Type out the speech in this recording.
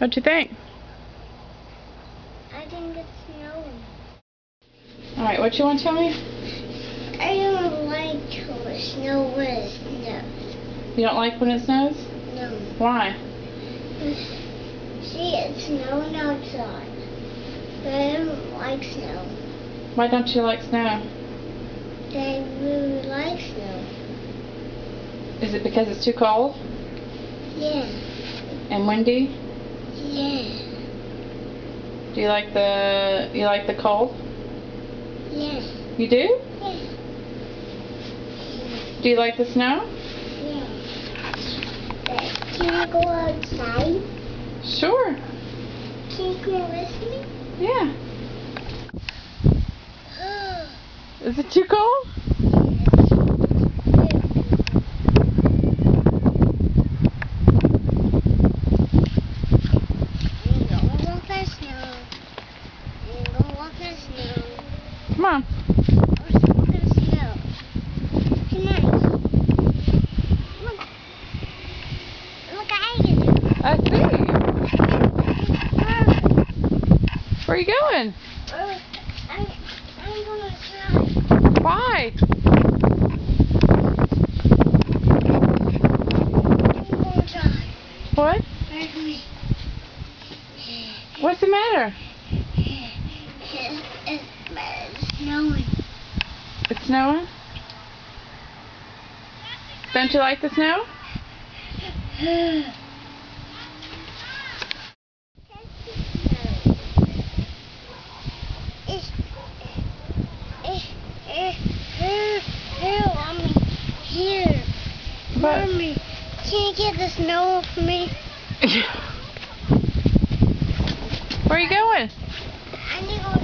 What'd you think? I think it's snowing. Alright, what you want to tell me? I don't like to snow when it snows. You don't like when it snows? No. Why? See, it's snowing outside. But I don't like snow. Why don't you like snow? I really like snow. Is it because it's too cold? Yeah. And windy? Yeah. Do you like the cold? Yeah. You do? Yeah. Do you like the snow? Yeah. Can I go outside? Sure. Can you go with me? Yeah. Is it too cold? Come on. I see. Where are you going? I'm gonna try. Why? I'm gonna try. What? Where's me? What's the matter? It's snowing. It's snowing? Don't you like the snow? Here. But Mommy, can you get the snow for me? where are you going? I need to go